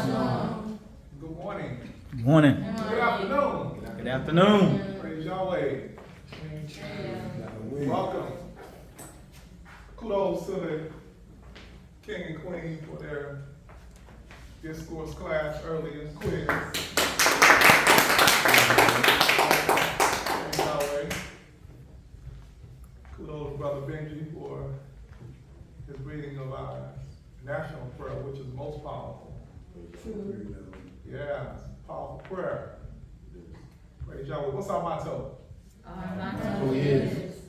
Good morning. Good morning. Good afternoon. Good afternoon. Praise Yahweh. Welcome. Kudos to the King and Queen for their discourse class early and quiz. Praise Yahweh. Kudos to Brother Benji for his reading of our national prayer, which is most powerful. Yeah, it's a powerful prayer. Praise Yahweh. What's our motto? Our motto is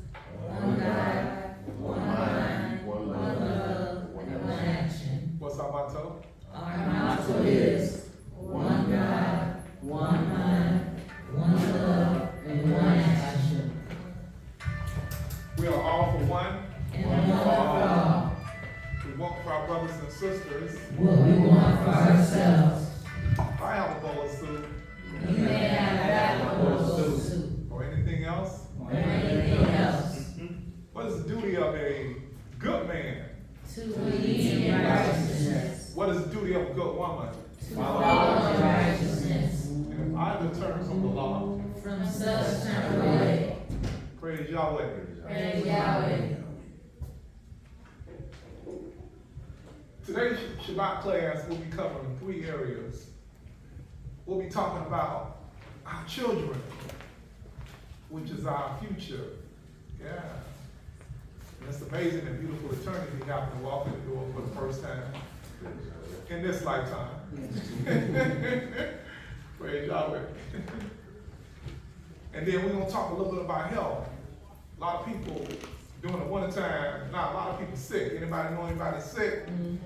one God, one mind, one love, and one action. What's our motto? Our motto is one God, one mind, one love, and one action. We are all for one. And one for all. We want for our brothers and sisters. What we want for ourselves. I have a bowl of soup. You may have that bowl of soup. Or anything else. Or anything else. What is the duty of a good man? To lead in righteousness. What is the duty of a good woman? To follow in righteousness. And if either turn from the law, From such turn away. praise Yahweh. Praise Yahweh. Today's Shabbat class will be covering 3 areas. We'll be talking about our children, which is our future. Yeah. And it's amazing and beautiful eternity happening to walk in the door for the first time in this lifetime. Praise Yahweh. And then we're going to talk a little bit about health. A lot of people during the wintertime, not a lot of people sick. Anybody know anybody sick? And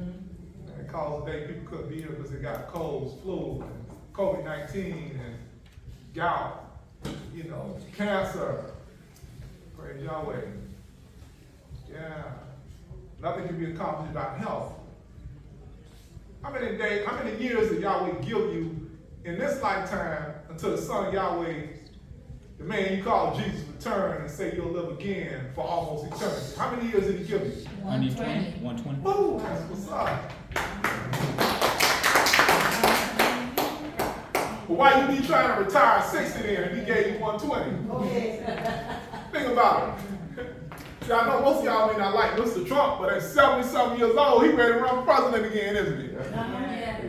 it caused the day people couldn't be here because they got colds, flu, and COVID-19, and gout, cancer. Praise Yahweh. Yeah. Nothing can be accomplished without health. How many years did Yahweh give you in this lifetime until the Son of Yahweh, the man you call Jesus, return and say you'll live again for almost eternity? How many years did he give you? 120. 120. Woo, that's what's up. But why you be trying to retire at 60 then if he gave you 120? Think about it. See, I know most of y'all may not like Mr. Trump, but at 70-something years old, he ready to run for president again, isn't he?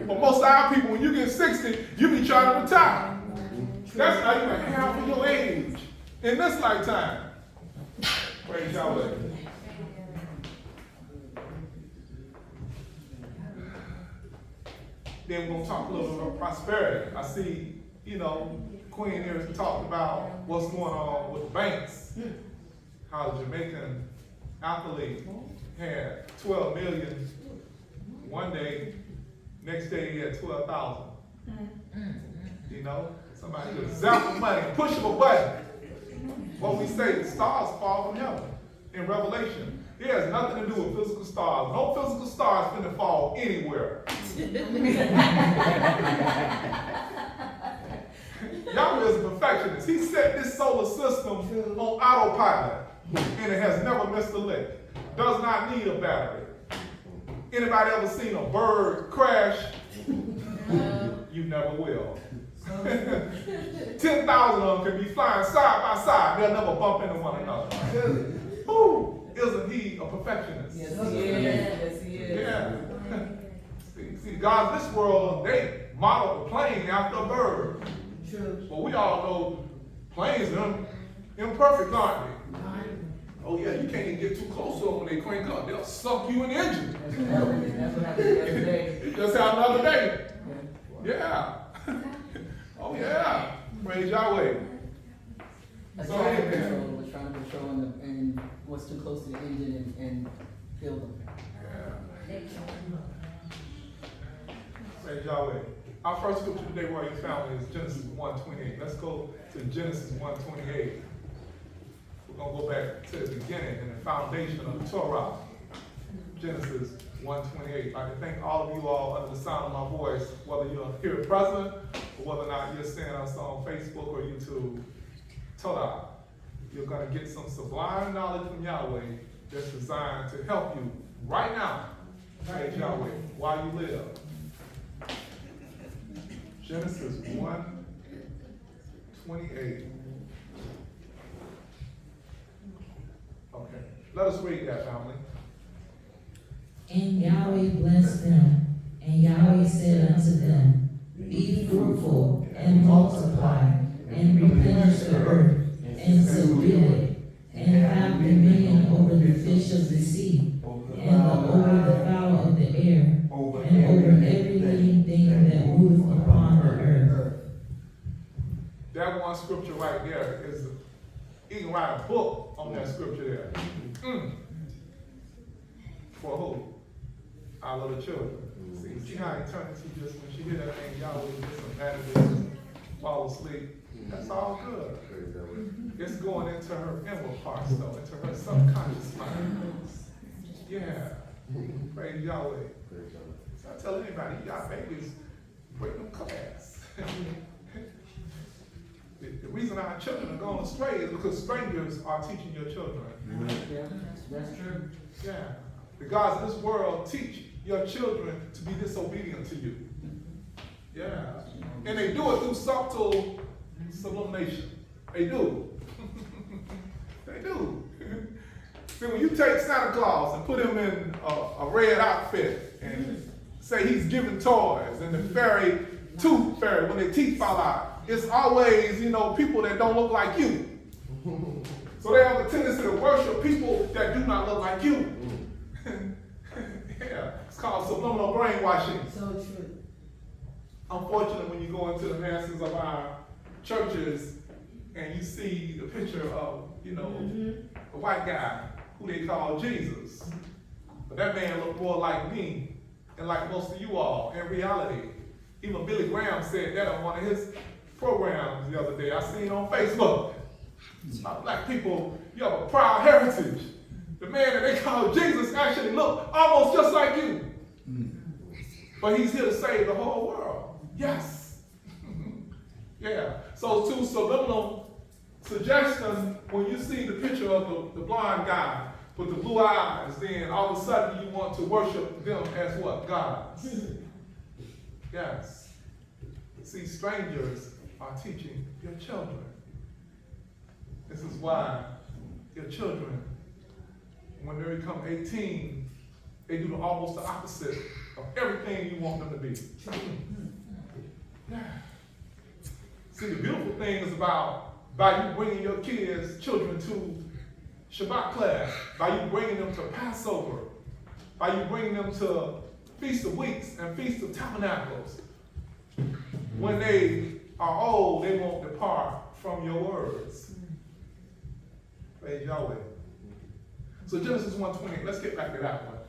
But most of our people, when you get 60, you be trying to retire. That's not even half of your age in this lifetime. Praise Yahweh. Then we're going to talk a little bit about prosperity. I see, Queen here has talked about what's going on with the banks. How the Jamaican athlete had 12 million one day, next day he had 12,000. Somebody could zap the money, push of a button. What we say, the stars fall from heaven in Revelation. It has nothing to do with physical stars. No physical stars finna fall anywhere. Yahweh is a perfectionist. He set this solar system on autopilot, and it has never missed a lick. Does not need a battery. Anybody ever seen a bird crash? You never will. 10,000 of them can be flying side by side. They'll never bump into one another. Who isn't he a perfectionist? Yes, he is. Yes, he is. Yeah. See, God, this world, they model a plane after a bird. But we all know planes are imperfect, aren't they? Oh yeah, you can't even get too close to them when they crank up. They'll suck you in the engine. That's what happened the other day. It just happened the other day. Yeah. Oh yeah. Praise Yahweh. That's So trying to amen. control. We're trying to control and what's too close to the engine and kill them. Yeah. Praise Yahweh. Our first scripture today, Royal Family, is Genesis 1:28. Let's go to Genesis 1:28. We're going to go back to the beginning and the foundation of the Torah. Genesis 1:28. I can thank all of you all under the sound of my voice, whether you're here present or whether or not you're seeing us on Facebook or YouTube. Torah. You're going to get some sublime knowledge from Yahweh that's designed to help you right now. Praise Yahweh while you live. Genesis 1:28. Okay, let us read that, family. And Yahweh blessed them, and Yahweh said unto them, Be fruitful, and multiply, and replenish the earth, and subdue it, and have dominion over the fish of the sea, and over the fowl of the air, and over every living thing that moveth upon the earth. That one scripture right there is, you can write a book on that scripture there. For who? Our little children. See how eternity just, when she hear that name, Yahweh, just imagine fall asleep. That's all good. It's going into her inward parts though, into her subconscious mind. Yeah. Praise Yahweh. So I tell anybody, you got babies, bring them class. The reason our children are going astray is because strangers are teaching your children. Yeah, that's true. Yeah. The gods of this world teach your children to be disobedient to you. Yeah. And they do it through subtle sublimation. They do. They do. See, when you take Santa Claus and put him in a red outfit and say he's giving toys, and the tooth fairy, when their teeth fall out, it's always, people that don't look like you. So they have a tendency to worship people that do not look like you. Yeah, it's called subliminal brainwashing. So true. Unfortunately, when you go into the masses of our churches and you see the picture of, a white guy who they call Jesus, but that man looked more like me and like most of you all in reality. Even Billy Graham said that on one of his programs the other day. I seen on Facebook. Black people, you have a proud heritage. The man that they call Jesus actually looked almost just like you. But he's here to save the whole world. Yes. Yeah. So to subliminal suggestion, when you see the picture of the blind guy with the blue eyes, then all of a sudden you want to worship them as what? Gods. Yes. See, strangers are teaching your children. This is why your children, when they become 18, they do almost the opposite of everything you want them to be. Yeah. See, the beautiful thing is by you bringing your children to Shabbat class, by you bringing them to Passover, by you bringing them to Feast of Weeks and Feast of Tabernacles. When they are old, they won't depart from your words. Praise Yahweh. So Genesis 1:28, let's get back to that one.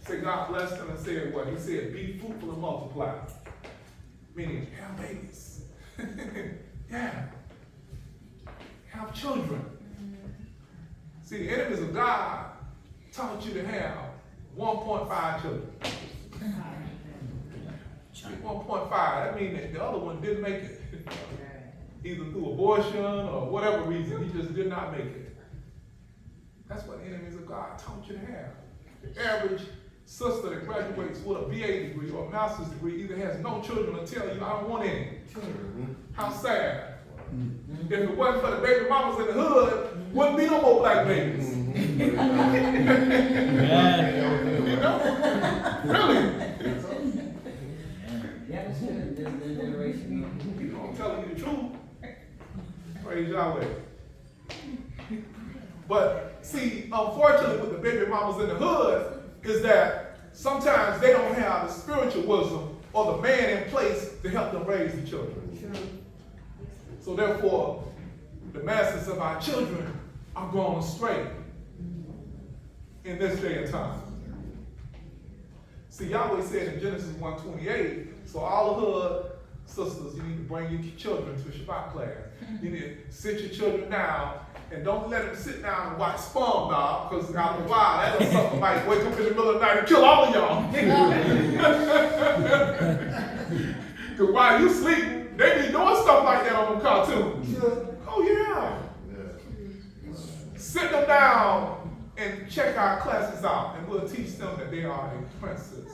Say God blessed them and said what? He said, be fruitful and multiply. Meaning, have babies. Yeah. Have children. See, the enemies of God taught you to have 1.5 children. 1.5, that means that the other one didn't make it. Either through abortion or whatever reason, he just did not make it. That's what the enemies of God taught you to have. The average sister that graduates with a BA degree or a master's degree either has no children or tell you, I don't want any. How sad. If it wasn't for the baby mamas in the hood, wouldn't be no more black babies. Really. Yeah, it's good. The generation. I'm telling you the truth. Praise Yahweh. But see, unfortunately with the baby mamas in the hood is that sometimes they don't have the spiritual wisdom or the man in place to help them raise the children. True. So therefore, the masses of our children are going astray in this day and time. See, Yahweh said in Genesis 1:28, so all the hood sisters, you need to bring your children to Shabbat class. You need to sit your children down and don't let them sit down and watch SpongeBob, because after a while, that little sucker might wake up in the middle of the night and kill all of y'all. Because while you sleep, they be doing stuff like that on them cartoons. Oh yeah. Sit them down and check our classes out, and we'll teach them that they are a princess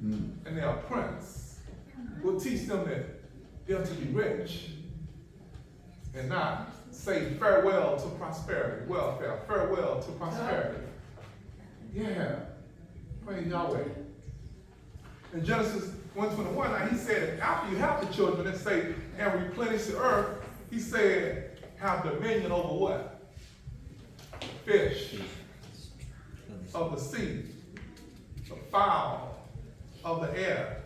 and they are a prince. We'll teach them that they're to be rich and not say farewell to prosperity, welfare, farewell to prosperity. Yeah, praise Yahweh. In Genesis 1:21, now he said, after you have the children, and say, and replenish the earth, he said, have dominion over what? Fish of the sea, the fowl of the air,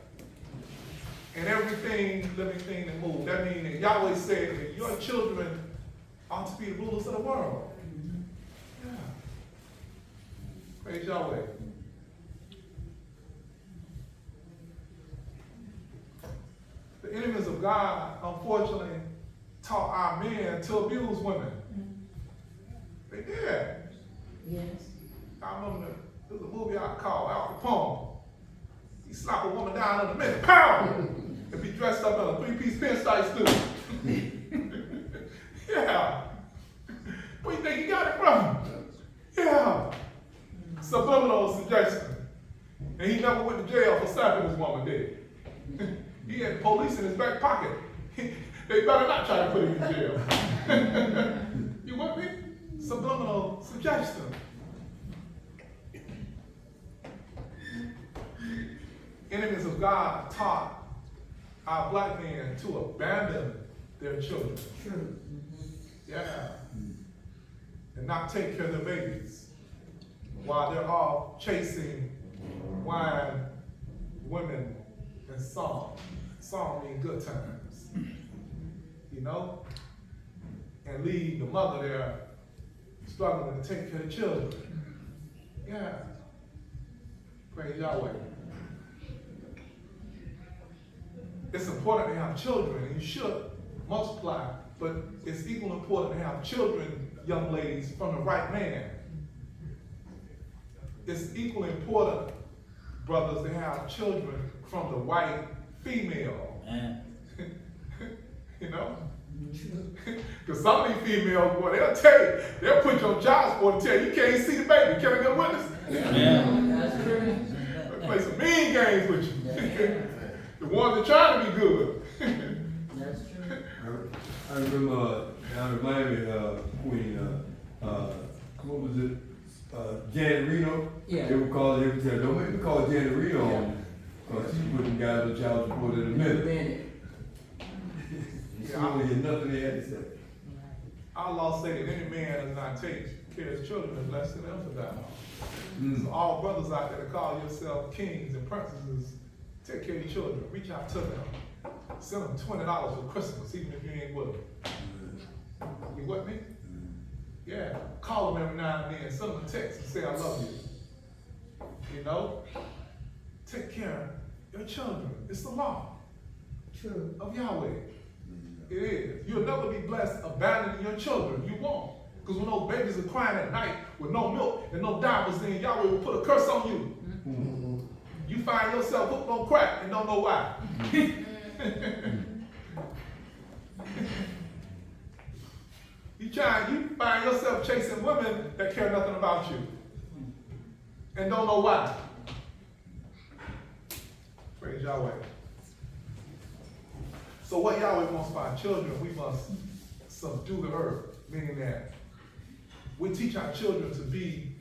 and everything, living thing that moves. That means that Yahweh said that your children ought to be the rulers of the world. Yeah. Praise Yahweh. The enemies of God, unfortunately, taught our men to abuse women. They did. Yes. I remember there was a movie I called Al Capone. He slapped a woman down in a minute, pow! And be dressed up in a three-piece pinstripe suit. Yeah. Where you think he got it from? Yeah. Subliminal suggestion. And he never went to jail for slapping this woman, did he? He had the police in his back pocket. They better not try to put him in jail. You with me? Subliminal suggestion. Enemies of God taught our black men to abandon their children. True. Yeah. And not take care of their babies while they're all chasing wine, women, and song. Song means good times. You know? And leave the mother there struggling to take care of the children. Yeah. Praise Yahweh. It's important to have children, and you should multiply, but it's equally important to have children, young ladies, from the right man. It's equally important, brothers, to have children from the white female. You know? Because some of these females, boy, they'll tell you, they'll put you on child support and tell you, you can't see the baby. Can I get a witness? That's true. They'll play some mean games with you. The ones that trying to be good. That's true. I remember down in Miami, Queen, what was it? Janet Reno? Yeah. They would call it every time. Don't make me call Janet Reno on me. Because she put them guys on child support in a minute. Bennett. She only had nothing they had to say. Our law say that any man does not take care of his children is less than infidel. Mm. So all brothers out there that call yourself kings and princesses, take care of your children. Reach out to them. Send them $20 for Christmas, even if you ain't with them. You with me? Yeah. Call them every now and then. Send them a text and say, I love you. You know? Take care of your children. It's the law True. of Yahweh. It is. You'll never be blessed abandoning your children. You won't. Because when those babies are crying at night with no milk and no diapers, then Yahweh will put a curse on you. Mm-hmm. You find yourself hooked on crack and don't know why. You find yourself chasing women that care nothing about you and don't know why. Praise Yahweh. So what Yahweh wants for our children, we must subdue the earth, meaning that we teach our children to be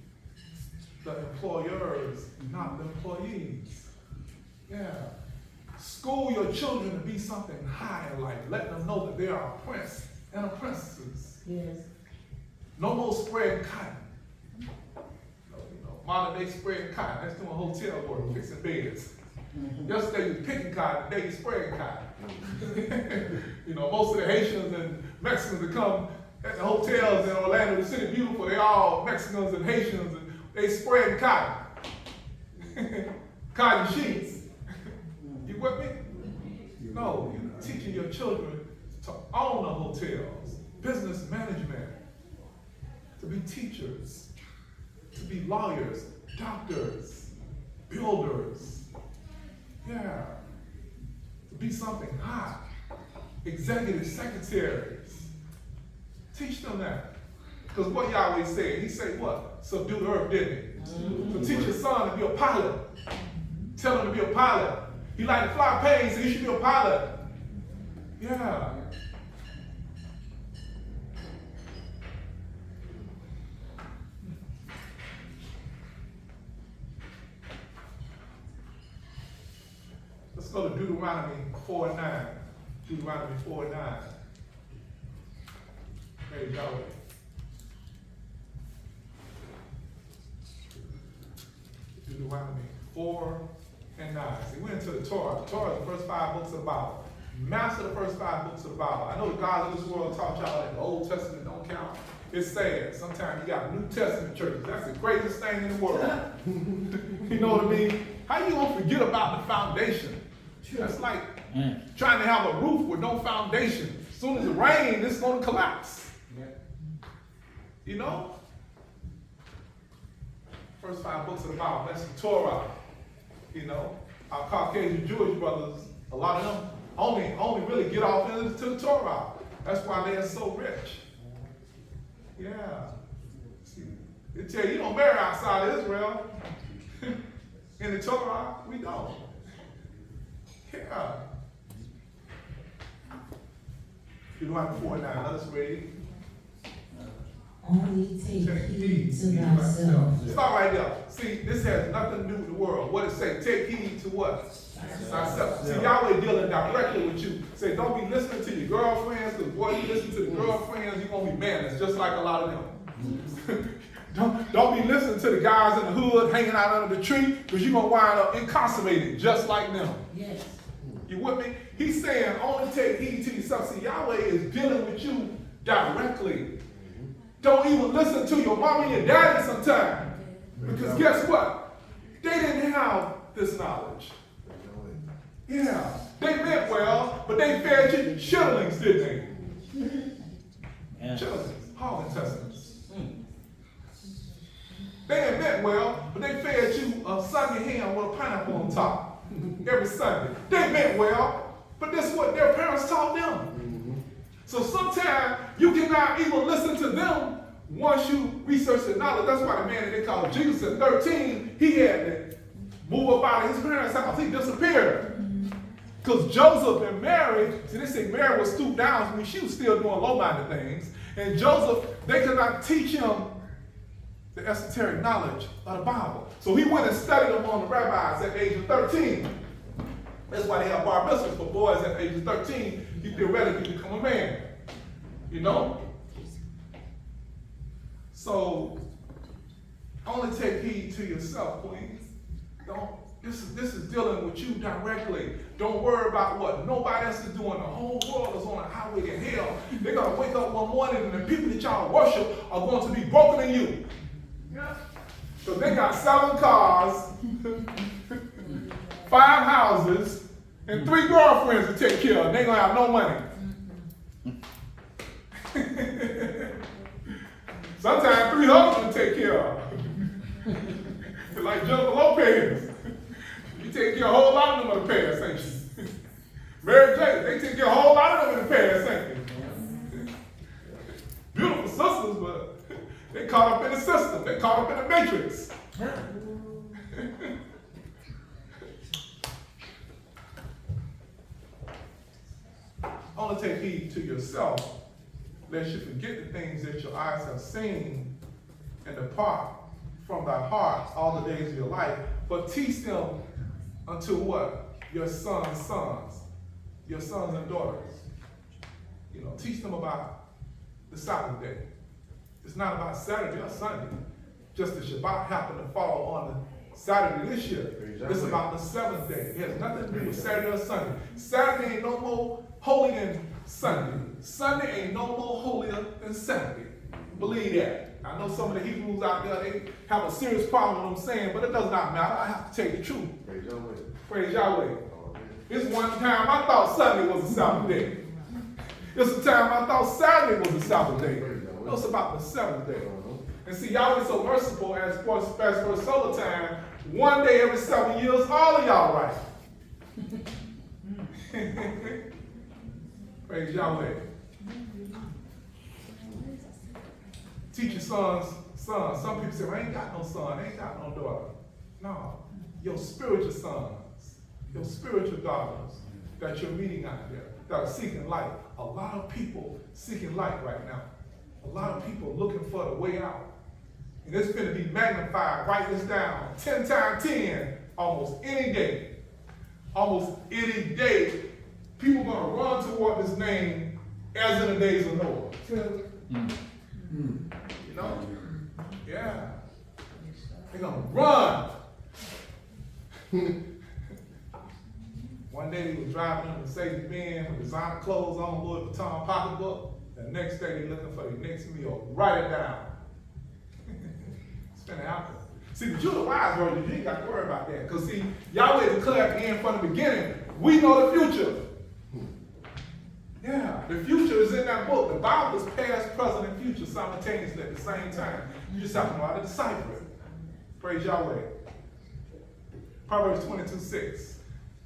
the employers, not the employees. Yeah. School your children to be something high in life. Let them know that they are a prince and a princess. Yes. No more spreading cotton. Modern day spreading cotton. That's doing hotel work, fixing beds. Yesterday you picking cotton, today you spreading cotton. Most of the Haitians and Mexicans that come at the hotels in Orlando, the city beautiful, they all Mexicans and Haitians, and they spreading cotton. Cotton sheets. You with me? No, you're teaching your children to own the hotels, business management, to be teachers, to be lawyers, doctors, builders. Yeah. To be something high. Executive secretaries. Teach them that. Because what Yahweh said, he said what? Subdue the earth, didn't he? So teach your son to be a pilot. Tell him to be a pilot. He like to fly planes, so he should be a pilot. Yeah. Let's go to Deuteronomy 4:9. Deuteronomy 4:9. Praise Yahweh. Deuteronomy 4:9. See, we into the Torah. The Torah is the first 5 books of the Bible. Master the first 5 books of the Bible. I know the gods of this world taught y'all that the Old Testament don't count. It's sad. Sometimes you got New Testament churches. That's the greatest thing in the world. You know what I mean? How you gonna forget about the foundation? That's like trying to have a roof with no foundation. As soon as it rains, it's gonna collapse. You know? First 5 books of the Bible, that's the Torah. You know, our Caucasian Jewish brothers, a lot of them only really get off into the Torah. That's why they're so rich. Yeah. See, they tell you don't marry outside of Israel. In the Torah, we don't. Yeah. Deuteronomy 4:9, let us read. Only take heed to thyself. Stop right there. See, this has nothing to do with the world. What it say? Take heed to what? Thyself. See, Yahweh dealing directly with you. Say, don't be listening to your girlfriends, because boy, you listen to the girlfriends, you're gonna be madness, just like a lot of them. Don't be listening to the guys in the hood hanging out under the tree, because you're gonna wind up incarcerated, just like them. Yes. You with me? He's saying, only take heed to yourself. See, Yahweh is dealing with you directly. Don't even listen to your mom and your daddy sometimes. Because guess what? They didn't have this knowledge. Yeah. They meant well, but they fed you shittlings, didn't they? Shittlings, hog intestines. They didn't meant well, but they fed you a Sunday ham with a pineapple on top every Sunday. They meant well, but that's what their parents taught them. So sometimes you cannot even listen to them once you research the knowledge. That's why the man that they call Jesus at 13, he had to move up out of his parents' house. He disappeared. Because Joseph and Mary, see, they say Mary was stooped down. I mean, she was still doing low-minded things. And Joseph, they could not teach him the esoteric knowledge of the Bible. So he went and studied among the rabbis at the age of 13. That's why they have bar mitzvahs for boys at the age of 13. You theoretically become a man. You know? So, only take heed to yourself, queen. This is dealing with you directly. Don't worry about what nobody else is doing. The whole world is on a highway to hell. They're going to wake up one morning and the people that y'all worship are going to be broken than you. So they got 7 cars, 5 houses, and 3 girlfriends to take care of. They ain't going to have no money. Sometimes 3 husbands to take care of. Like Jennifer Lopez. You take care of a whole lot of them in the past, ain't you? Mary J, they take care of a whole lot of them in the past, ain't you? Beautiful sisters, but they caught up in the system. They caught up in the matrix. Only take heed to yourself, lest you forget the things that your eyes have seen and depart from thy heart all the days of your life, but teach them unto what? Your sons' sons, your sons and daughters. You know, teach them about the Sabbath day. It's not about Saturday or Sunday. Just the Shabbat happened to fall on the Saturday this year. It's about the 7th day. It has nothing to do with Saturday or Sunday. Saturday ain't no more holy than Sunday. Sunday ain't no more holier than Saturday. Believe that. I know some of the Hebrews out there, they have a serious problem with what I'm saying, but it does not matter. I have to tell you the truth. Praise Yahweh. Praise Yahweh. This one time I thought Sunday was a Sabbath day. This the time I thought Saturday was a Sabbath day. No, it's about the 7th day. And see, Yahweh is so merciful as far as solar time, one day every 7 years, all of y'all right. Praise Yahweh. Teach your sons. Some people say, well, I ain't got no son, I ain't got no daughter. No, your spiritual sons, your spiritual daughters. that you're meeting out there that are seeking light. A lot of people seeking light right now. A lot of people looking for the way out. And it's going to be magnified. Write this down. 10 times 10, almost any day. Almost any day, people are going to run toward this name as in the days of Noah. You know? Yeah. They're going to run. One day he was driving in a Mercedes-Benz with designer clothes on, Louis Vuitton pocketbook. The next day they're looking for the next meal. Write it down. It's gonna happen. See, but you're the wise version. You ain't got to worry about that. Because see, Yahweh declared at the end from the beginning, we know the future. Yeah, the future is in that book. The Bible is past, present, and future simultaneously at the same time. You just have to know how to decipher it. Praise Yahweh. Proverbs 22:6.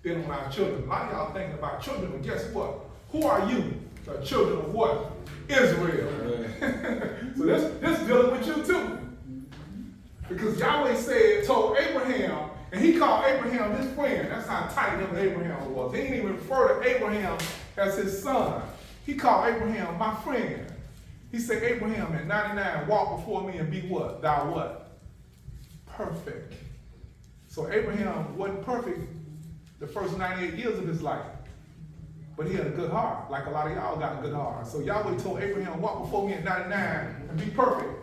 Dealing with our children. A lot of y'all thinking about children, but guess what? Who are you? The children of what? Israel. So this dealing with you too. Because Yahweh told Abraham, and he called Abraham his friend. That's how tight him and Abraham was. He didn't even refer to Abraham as his son. He called Abraham my friend. He said, Abraham at 99, walk before me and be what? Thou what? Perfect. So Abraham wasn't perfect the first 98 years of his life. But he had a good heart, like a lot of y'all got a good heart. So Yahweh told Abraham, walk before me at 99 and be perfect.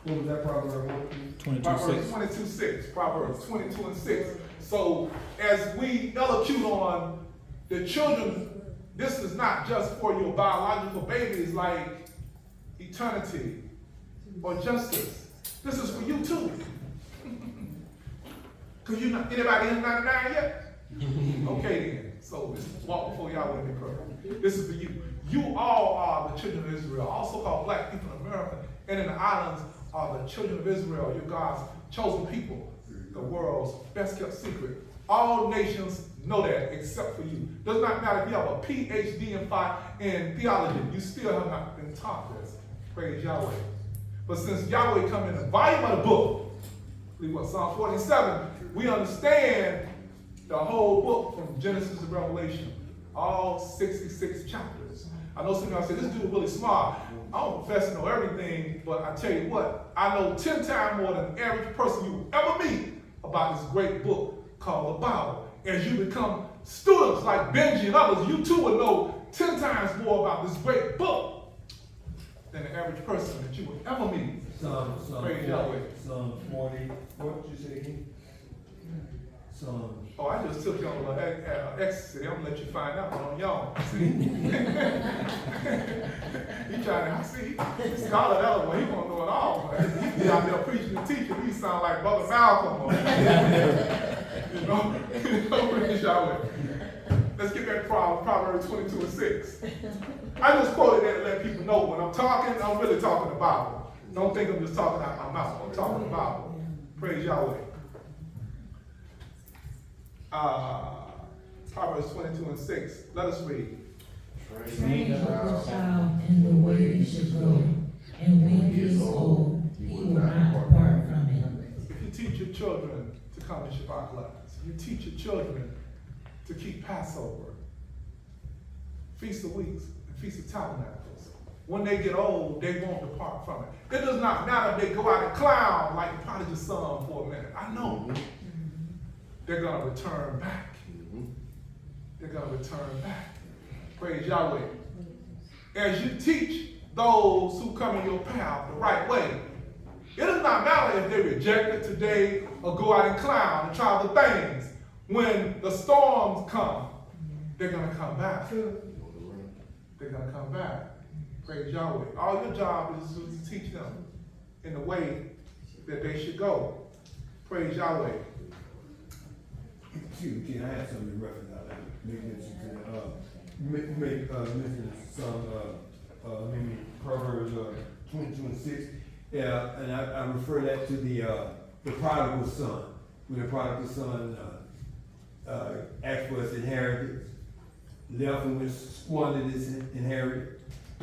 What was that proverb? 22:6. Proverbs 22:6. Proverbs 22:6. So as we elocute on the children, this is not just for your biological babies like eternity or justice. This is for you too. Because you're not, anybody in 99 yet? Okay then. So walk before Yahweh and be perfect. This is for you. You all are the children of Israel, also called black people in America and in the islands are the children of Israel, your God's chosen people, the world's best kept secret. All nations know that except for you. Does not matter if you have a PhD in theology, you still have not been taught this. Praise Yahweh. But since Yahweh come in the volume of the book, believe what Psalm 47, we understand the whole book from Genesis to Revelation, all 66 chapters. I know some of y'all say, this dude really smart. I don't profess to know everything, but I tell you what, I know 10 times more than the average person you ever meet about this great book called the Bible. As you become students like Benji and others, you too will know 10 times more about this great book than the average person that you would ever meet. Psalm Praise Yahweh. 40. What did you say again? Psalm. Oh, I just took you on a little ecstasy. I'm gonna let you find out on y'all. See? He trying to see. Scholar that one, he gonna know it all. He out there preaching and teaching. He sound like Brother Malcolm. You know, praise Yahweh. Let's get back to Proverbs 22:6. I just quoted that to let people know when I'm talking, I'm really talking the Bible. Don't think I'm just talking out my mouth. I'm talking the Bible. Praise Yahweh. Proverbs 22:6. Let us read. Train up a child in the way he should go, and when he is old, he will not depart from it. If you teach your children to come to Shabbat class, you teach your children to keep Passover, Feast of Weeks, and Feast of Tabernacles. When they get old, they won't depart from it. It does not matter if they go out and clown like the prodigal son for a minute. I know they're going to return back. They're going to return back. Praise Yahweh. As you teach those who come in your path the right way, it does not matter if they reject it today or go out and clown and try other things. When the storms come, they're going to come back. They're going to come back. Praise Yahweh. All your job is to teach them in the way that they should go. Praise Yahweh. Excuse me, I have something in reference out there. Make mention some, maybe Proverbs 22:6. Yeah, and I refer that to the prodigal son. When the prodigal son asked for his inheritance, left and went squandered his inheritance.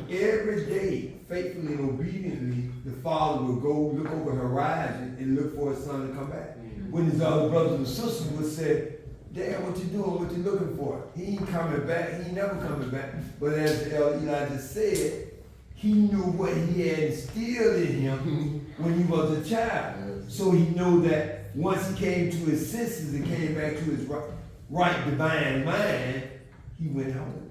Every day, faithfully and obediently, the father would go look over the horizon and look for his son to come back. When his other brothers and sisters would say, Dad, what you doing? What you looking for? He ain't coming back. He ain't never coming back. But as Elder Eli just said, he knew what he had instilled in him when he was a child. So he knew that once he came to his senses and came back to his right divine mind, he went home.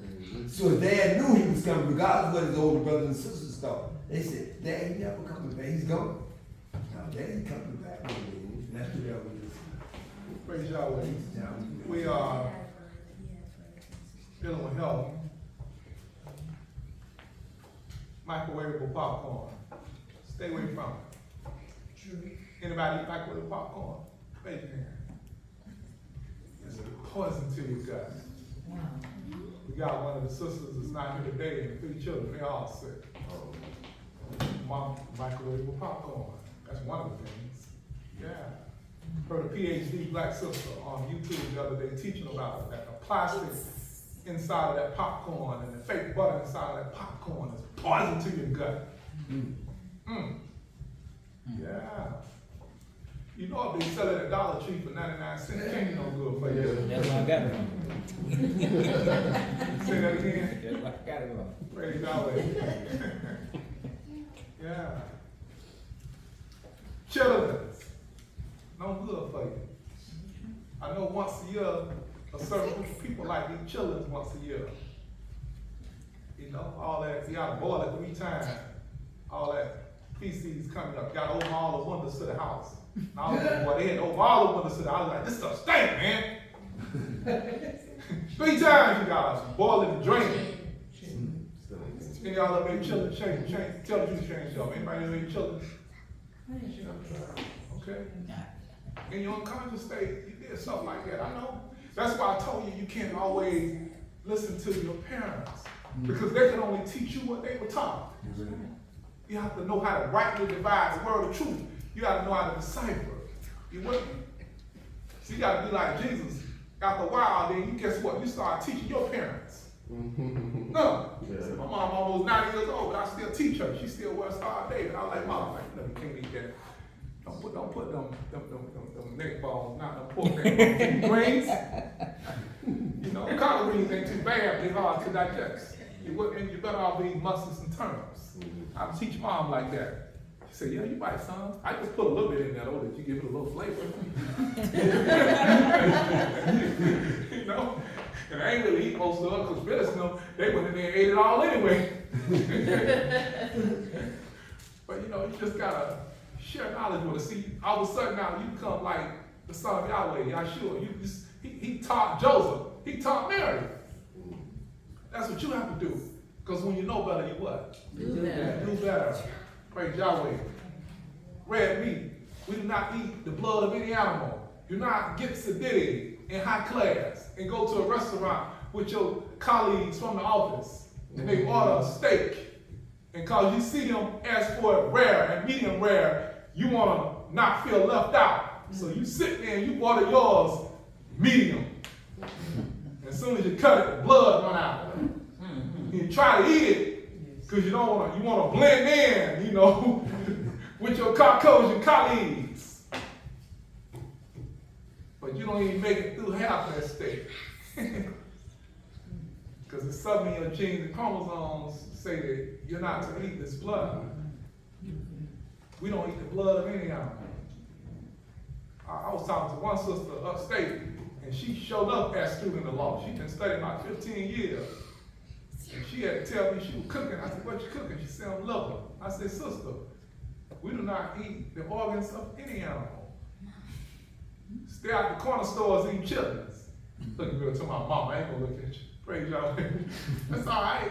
So his dad knew he was coming, regardless of what his older brothers and sisters thought. They said, Dad, he never coming back. He's gone. No, Dad, he coming back. And that's what that was. Praise Yahweh. We are dealing with health. Microwavable popcorn. Stay away from it. Anybody eat microwave popcorn? Raise your hand. It's a poison to your gut. We got one of the sisters that's not here today, and 3 children, they all sick. Microwavable popcorn. That's one of the things. Yeah. Heard a PhD black sister on YouTube the other day teaching about it, that the plastic inside of that popcorn and the fake butter inside of that popcorn is poison to your gut. Yeah. You know if they sell it at Dollar Tree for 99 cents, can't be no good for you. That's why I got it on. Say that again. That's why I got it on. Praise Yahweh. Yeah. Chillins. No good for you. I know once a year, a certain group of people like eat chillins once a year. You know, all that, you gotta boil it 3 times. All that feces coming up. You gotta open all the windows to the house. And I was like, boy, they had to open all the windows to the house. I was like, this stuff stink, man. 3 times you guys boil it and drain it. Any y'all ever ate chillin? Tell the truth, change y'all. Anybody ever ate chillin? Okay. In your unconscious state, you did something like that. I know. That's why I told you can't always listen to your parents, because they can only teach you what they were taught. You have to know how to rightly divide the word of truth. You got to know how to decipher. You with me? So you got to be like Jesus. After a while, then you guess what? You start teaching your parents. No. My mom almost 90 years old, but I still teach her. She still wears Star David. I was like, Mom, you can't eat that. Don't put them neck bones, not them pork neck bones. Greens, you know, collard greens ain't too bad, they're hard to digest. You better all be muscles and turnips. I teach Mom like that. She said, yeah, you right, son. I just put a little bit in there though, that you give it a little flavor. You know? And I ain't really eat most of it, because Phyllis, you know, they went in there and ate it all anyway. But you know, you just gotta share knowledge with us. See, all of a sudden now you become like the son of Yahweh, Yahshua. He taught Joseph. He taught Mary. That's what you have to do. Because when you know better, you what? Do better. Do better. Praise Yahweh. Red meat. We do not eat the blood of any animal. Do not get sedated in high class and go to a restaurant with your colleagues from the office and they order a steak. And cause you see them ask for it rare and medium rare, you want to not feel left out. So you sit there and you order yours medium. As soon as you cut it, the blood run out. You try to eat it because you don't want to. You want to blend in, you know, with your Caucasian colleagues. But you don't even make it through half that steak. Because it's something in your genes and chromosomes say that you're not to eat this blood. We don't eat the blood of any animal. I was talking to one sister upstate, and she showed up as student of law. She'd been studying about 15 years. And she had to tell me she was cooking. I said, what you cooking? She said, I'm liver. I said, sister, we do not eat the organs of any animal. Stay out the corner stores eating chitlins. Looking good to my mama, I ain't gonna look at you. Praise y'all. That's all right.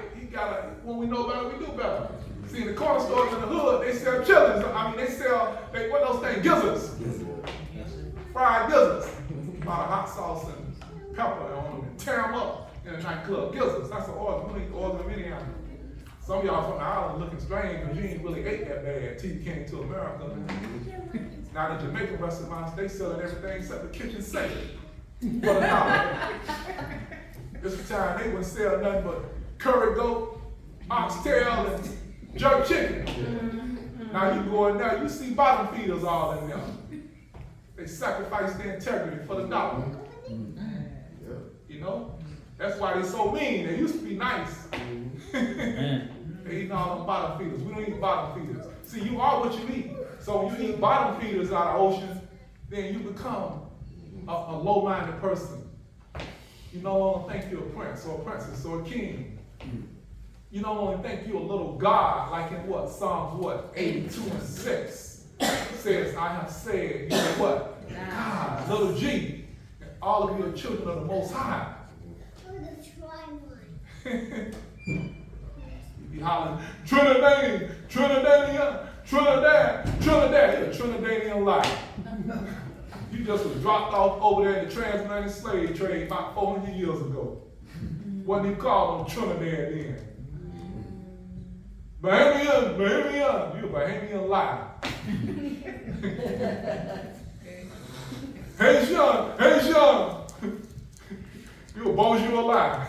When we know better, we do better. See, in the corner stores in the hood, they sell chitlins. I mean, what those things? Gizzards. Fried gizzards. A lot of hot sauce and pepper on them and tear them up in a nightclub. Gizzards. That's an organ. We don't eat the organ of any animal. Some of y'all from the island looking strange because you ain't really ate that bad until you came to America. Now the Jamaican restaurants, they selling everything except the kitchen sink for $1. This time they wouldn't sell nothing but curry goat, oxtail, and jerk chicken. Now you go in there, you see bottom feeders all in there. They sacrifice their integrity for the $1. You know? That's why they're so mean. They used to be nice. They eat all them bottom feeders. We don't eat bottom feeders. See, you are what you eat. So when you eat bottom feeders out of ocean, then you become a low-minded person. You no longer think you're a prince or a princess or a king. You no longer think you're a little god, like in what? Psalms what? 82 and 6 says, I have said, you know what? God, little G. And all of you are children of the Most High. You be hollering, Trinidadian, Trinidadian, Trinidad, Trinidad. You're a Trinidadian life. You just was dropped off over there in the transatlantic slave trade about 400 years ago. What do you call them Trinidad then? Bahamian, Bahamian. You're a Bahamian liar. Haitian, Haitian. You're a bonjour liar.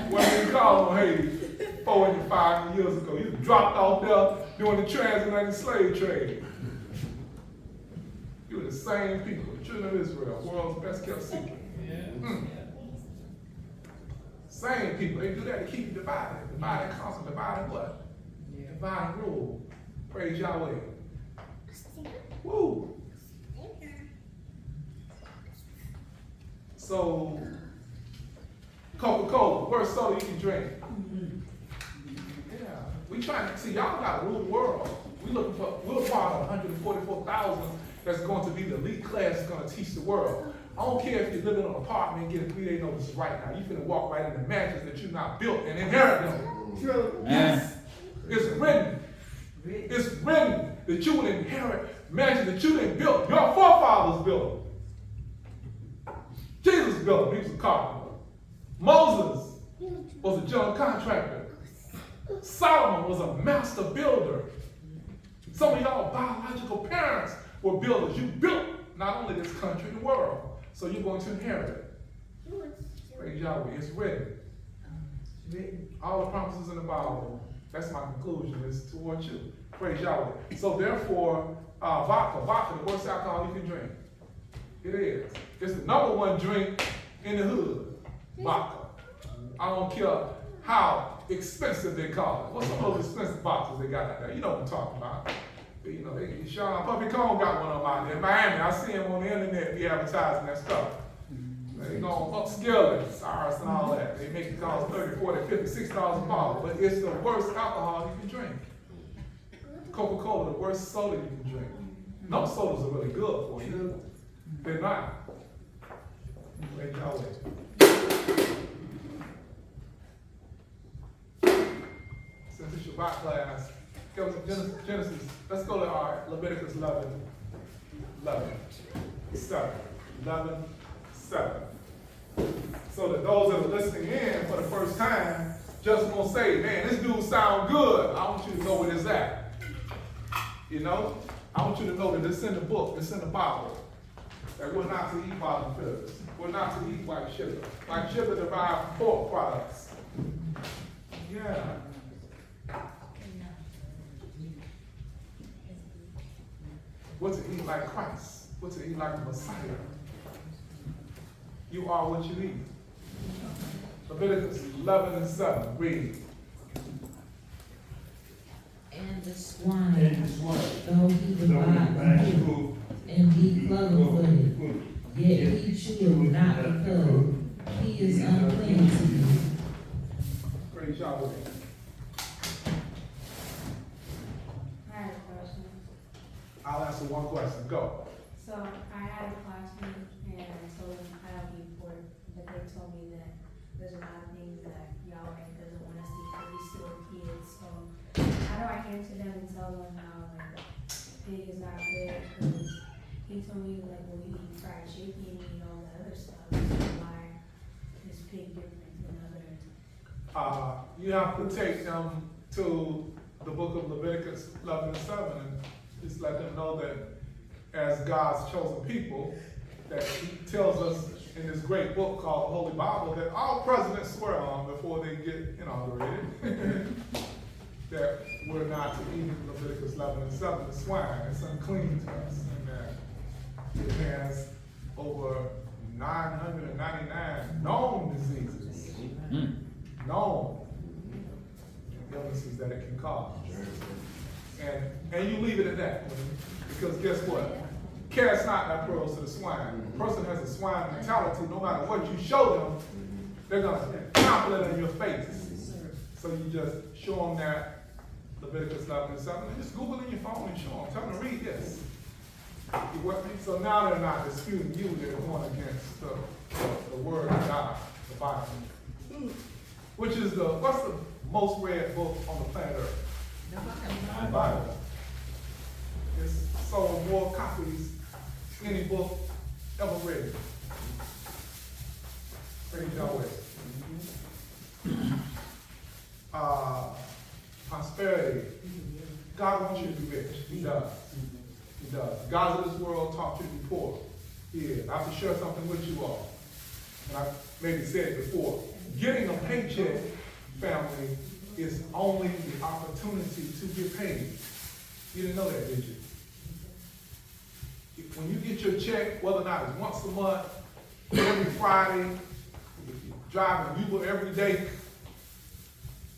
What do you call them, Haiti? 405 years ago. You dropped off there during the transatlantic slave trade. You're the same people, the children of Israel, world's best kept secret. Same people. They do that to keep you divided. Divide and conquer. Divide and what? Divide and rule. Praise Yahweh. Woo! So, Coca-Cola, worst soda you can drink. Yeah. We trying to see, y'all got to rule the world. We're part of 144,000 that's going to be the elite class that's going to teach the world. I don't care if you're living in an apartment and get a 3-day notice right now. You're finna walk right into mansions that you're not built and inherit them. True. Yes. It's written. It's written that you would inherit mansions that you didn't build. Your forefathers built them. Jesus built them. He was a carpenter. Moses was a general contractor. Solomon was a master builder. Some of y'all biological parents were builders. You built not only this country, the world. So you're going to inherit it. Praise Yahweh. It's written. All the promises in the Bible, that's my conclusion, is towards you. Praise Yahweh. So therefore, vodka, the worst alcohol you can drink. It is. It's the #1 drink in the hood. Vodka. I don't care how expensive they call it. What's some of those expensive vodkas they got out there? You know what I'm talking about. You know, Sean Puppy Cone got one of them out there in Miami. I see him on the internet be advertising that stuff. They gonna upscale it, Cyrus and all that. They make it cost $30, $40, $50, $60 a bottle. But it's the worst alcohol you can drink. Coca-Cola, the worst soda you can drink. No sodas are really good for you. They're not. Praise Yahweh. Since it's Shabbat class, go to Genesis. Let's go to Leviticus 11, 7. 7. So that those that are listening in for the first time just won't say, man, this dude sound good. I want you to know where it's at. You know? I want you to know that it's in the book, it's in the Bible. That we're not to eat bottom feathers. We're not to eat white sugar. White sugar derived from pork products. Yeah. We're to eat like Christ. We're to eat like the Messiah. You are what you eat. Leviticus 11:7. Read. And the swine, though he divide food, and be cloven-footed, yet he cheweth not the cud, he is unclean to you. Praise Yahweh. I had a question. I'll answer one question. Go. So I had a classmate and I told him how he worked, but they told me that there's a lot of things that Yahweh doesn't want us to eat because we still are kids. So how do I answer them and tell them how like pig is not good? Because he told me like when you eat fried chicken and all that other stuff, so why is pig different than other? You have to take them to the book of Leviticus 11:7 and just let them know that as God's chosen people, that he tells us in this great book called the Holy Bible that all presidents swear on before they get inaugurated that we're not to eat Leviticus 11:7, the swine. It's unclean to us, and that it has over 999 known diseases. Known illnesses that it can cause. And you leave it at that. Because guess what? Cast not thy pearls to the swine. A person has a swine mentality, no matter what you show them, they're going to trample it in your face. So you just show them that Leviticus 11 and 7, and just Google in your phone and show them. Tell them to read this. You with me? So now they're not disputing you, they're going against the word of God, the Bible. Which is what's the most read book on the planet Earth? The Bible. It's sold more copies than any book ever written. Praise Yahweh. Prosperity. God wants you to be rich. He does. He does. The gods of this world taught you to be poor. He is. I have to share something with you all. And I maybe said it before. Getting a paycheck, family, is only the opportunity to get paid. You didn't know that, did you? When you get your check, whether or not it's once a month, every Friday, if you're driving Uber every day,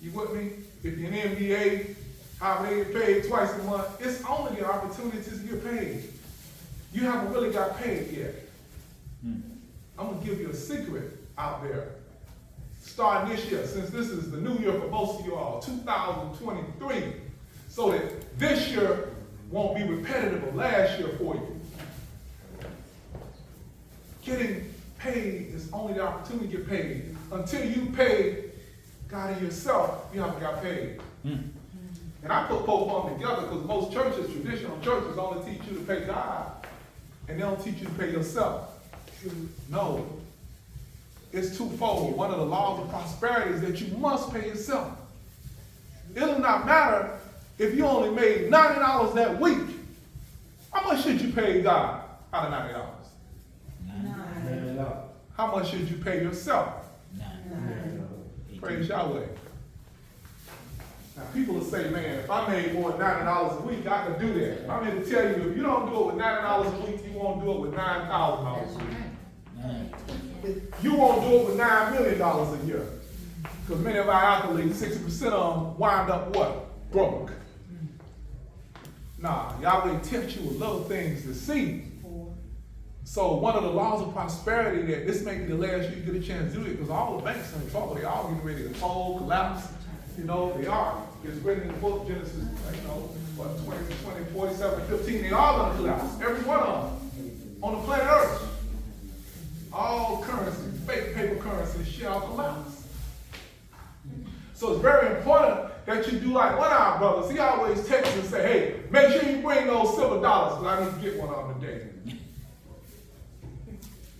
you with me? If you're an MBA, however they get paid twice a month, it's only the opportunity to get paid. You haven't really got paid yet. I'm going to give you a secret out there. Starting this year, since this is the new year for most of you all, 2023, so that this year won't be repetitive of last year for you. Getting paid is only the opportunity to get paid. Until you pay God and yourself, you haven't got paid. And I put both of them together because most churches, traditional churches, only teach you to pay God, and they don't teach you to pay yourself. No. It's twofold. One of the laws of prosperity is that you must pay yourself. It'll not matter if you only made $90 that week. How much should you pay God out of $90? How much should you pay yourself? Praise Yahweh. Now people will say, man, if I made more than $90 a week, I could do that. I'm here to tell you, if you don't do it with $90 a week, you won't do it with $9,000 a week. You won't do it with $9 million a year. Because many of our athletes, 60% of them wind up what? Broke. Nah, Yahweh tempts you with little things to see. So one of the laws of prosperity, that this may be the last year you get a chance to do it, because all the banks are in trouble. They all getting ready to fold, collapse. You know, they are. It's written in the book, Genesis, 20, 47, 15. They all going to collapse. Every one of them on the planet Earth. All currency, fake paper currency shall collapse. So it's very important that you do like one of our brothers. He always texts and say, hey, make sure you bring those silver dollars, because I need to get one of them today.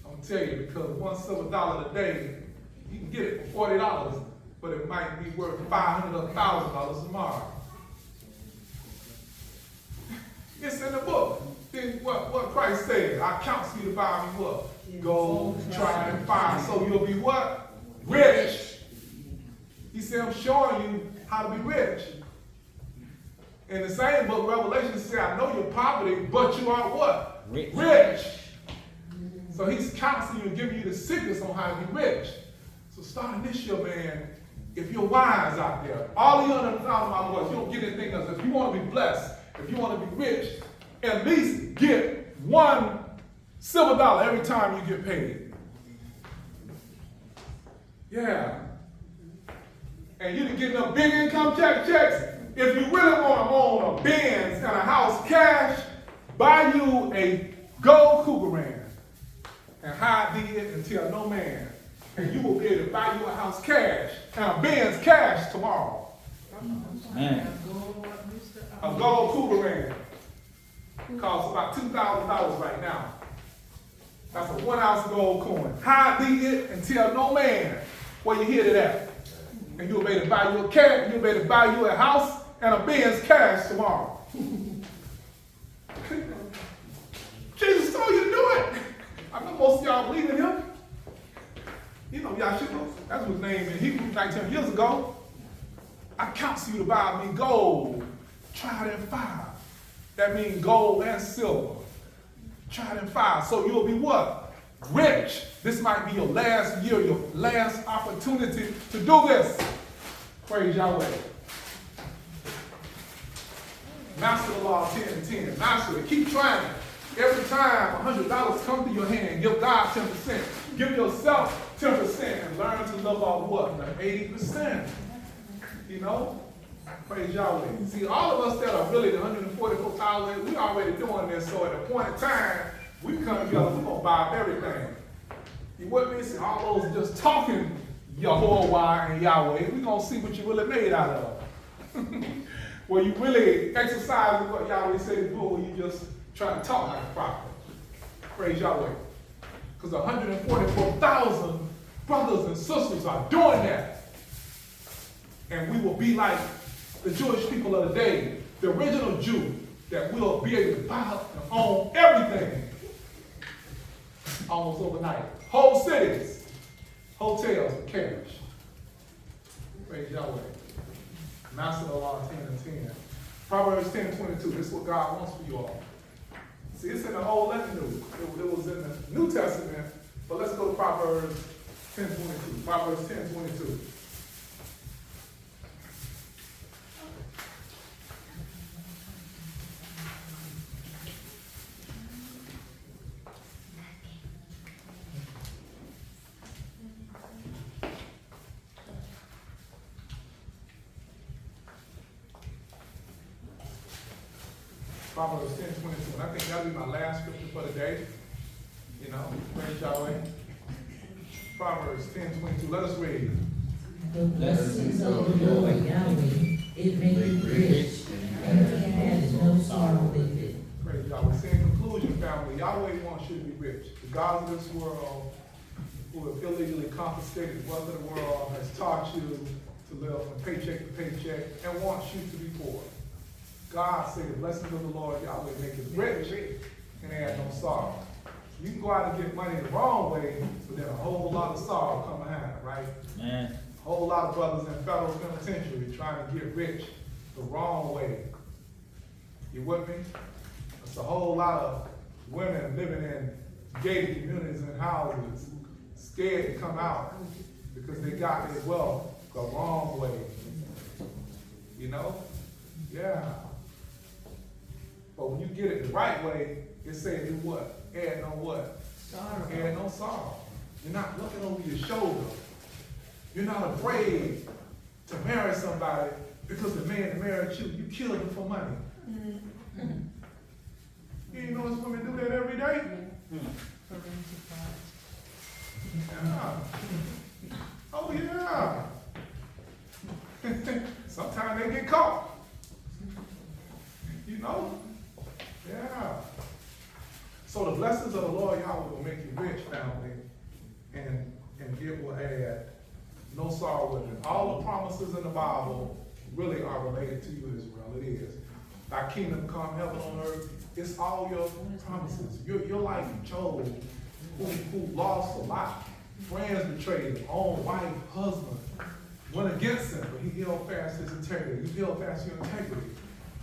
I'm tell you, because one silver dollar today, you can get it for $40, but it might be worth $500 or $1,000 tomorrow. It's in the book. Then what Christ said, I counsel you to buy me what? Gold, try and fire. So you'll be what? Rich. He said, I'm showing you how to be rich. In the same book, Revelation says, I know your poverty, but you are what? Rich. So he's counseling you and giving you the secrets on how to be rich. So starting this year, man, if you're wise out there, all of you under the sound of my voice, you don't get anything else. If you want to be blessed, if you want to be rich, at least get one silver dollar every time you get paid. Yeah. And you can get them big income checks. If you really want to own a Benz and a house cash, buy you a gold Cougaran and hide it until no man. And you will be able to buy you a house cash and a Benz cash tomorrow. Man. A gold Cougaran costs about $2,000 right now. That's a 1 ounce gold coin. Hide it until no man where you hid it at. And you'll be able to buy you a cat, you'll be able to buy you a house and a Benz cash tomorrow. Jesus told you to do it. I know most of y'all believe in him. You know, Yahshua, that's his name in Hebrew 19 years ago. I counsel you to buy me gold, tried and fire. That means gold and silver. Tried and fire. So you'll be what? rich. This might be your last year, your last opportunity to do this. Praise Yahweh. Master the law 10 and 10. Master it. Keep trying it. Every time $100 comes to your hand, give God 10%. Give yourself 10% and learn to live off what? The 80%. You know? Praise Yahweh. See, all of us that are really the 144,000, we already doing this, so at a point in time, we come together, we're going to buy up everything. You with me? See, all those just talking Yehovah and Yahweh, we're going to see what you really made out of. Where you really exercise what Yahweh said to do, or you just try to talk like a prophet. Praise Yahweh. Because 144,000 brothers and sisters are doing that. And we will be like the Jewish people of the day, the original Jew, that will be able to buy up and own everything almost overnight. Whole cities, hotels, and cash. Praise Yahweh. Master the law 10 and 10. Proverbs 10 and 22. This is what God wants for you all. See, it's in the Old and the New. It was in the New Testament, but let's go to Proverbs 10 and 22. Proverbs 10 and 22. Proverbs 10, 22. And I think that'll be my last scripture for the day. You know, praise Yahweh. Proverbs 10, 22. Let us read. The blessings of the Lord Yahweh, it maketh rich, and he has no sorrow with it. Praise Yahweh. See, in conclusion, family, Yahweh wants you to be rich. The gods of this world, who have illegally confiscated wealth of the world, has taught you to live from paycheck to paycheck and wants you to be poor. God said, the blessings of the Lord Yahweh make it rich and add no sorrow. You can go out and get money the wrong way, but then a whole lot of sorrow come behind it, right? Man. A whole lot of brothers in federal penitentiary trying to get rich the wrong way. You with me? It's a whole lot of women living in gated communities and houses, scared to come out because they got their wealth the wrong way. You know? Yeah. But when you get it the right way, it says do what? Add no what? Sorrow. Add no sorrow. You're not looking over your shoulder. You're not afraid to marry somebody because the man that married you, you killed him for money. Mm-hmm. You ain't notice women do that every day? Yeah. Oh yeah. Sometimes they get caught. You know? Yeah. So the blessings of the Lord Yahweh will make you rich, family, and it will add no sorrow with it. All the promises in the Bible really are related to you, Israel. It is. Thy kingdom come, heaven on earth. It's all your promises. Your life, Job, who lost a lot. Friends betrayed him, own wife, husband, went against him, but he held fast his integrity. You held fast your integrity.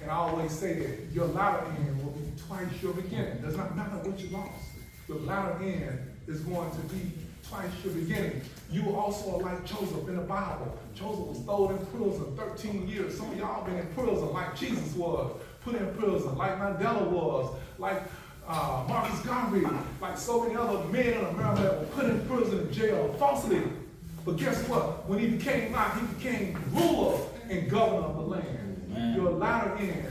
And I always say that your latter end will be twice your beginning. Does not matter what you lost. Your latter end is going to be twice your beginning. You also are like Joseph in the Bible. Joseph was thrown in prison 13 years. Some of y'all been in prison like Jesus was, put in prison, like Mandela was, like Marcus Garvey, like so many other men in America that were put in prison and jail falsely. But guess what? When he came out, he became ruler and governor of the land. Man. Your latter end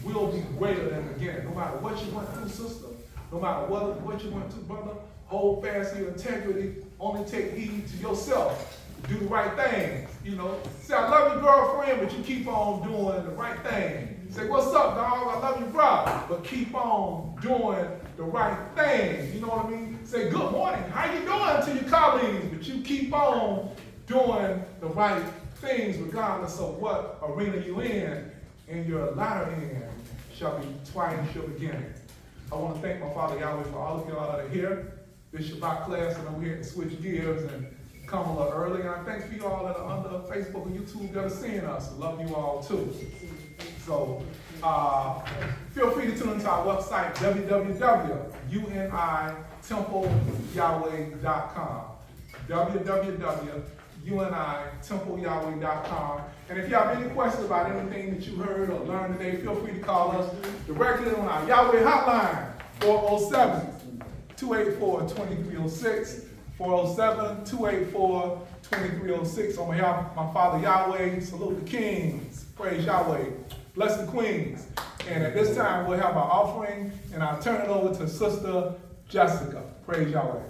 will be greater than the beginning. No matter what you went through, sister, no matter what you went through, brother, hold fast to your integrity. Only take heed to yourself. Do the right thing. You know, say, I love your girlfriend, but you keep on doing the right thing. Say, what's up, dog? I love you, bro. But keep on doing the right thing. You know what I mean? Say, good morning. How you doing to your colleagues? But you keep on doing the right things regardless of what arena you in, and your latter end shall be twice your beginning. I want to thank my Father Yahweh for all of y'all that are here. This Shabbat class, and I'm here to switch gears and come a little early. And I thank for y'all that are under Facebook and YouTube that are seeing us. Love you all too. So feel free to tune into our website, www.unitv.org. www.unitemplayahweh.com. www.unitemplayahweh.com. And if you have any questions about anything that you heard or learned today, feel free to call us directly on our Yahweh hotline, 407-284-2306, 407-284-2306. On behalf of my father Yahweh, salute the kings, praise Yahweh, bless the queens. And at this time, we'll have our offering, and I'll turn it over to Sister Jessica. Praise Yahweh.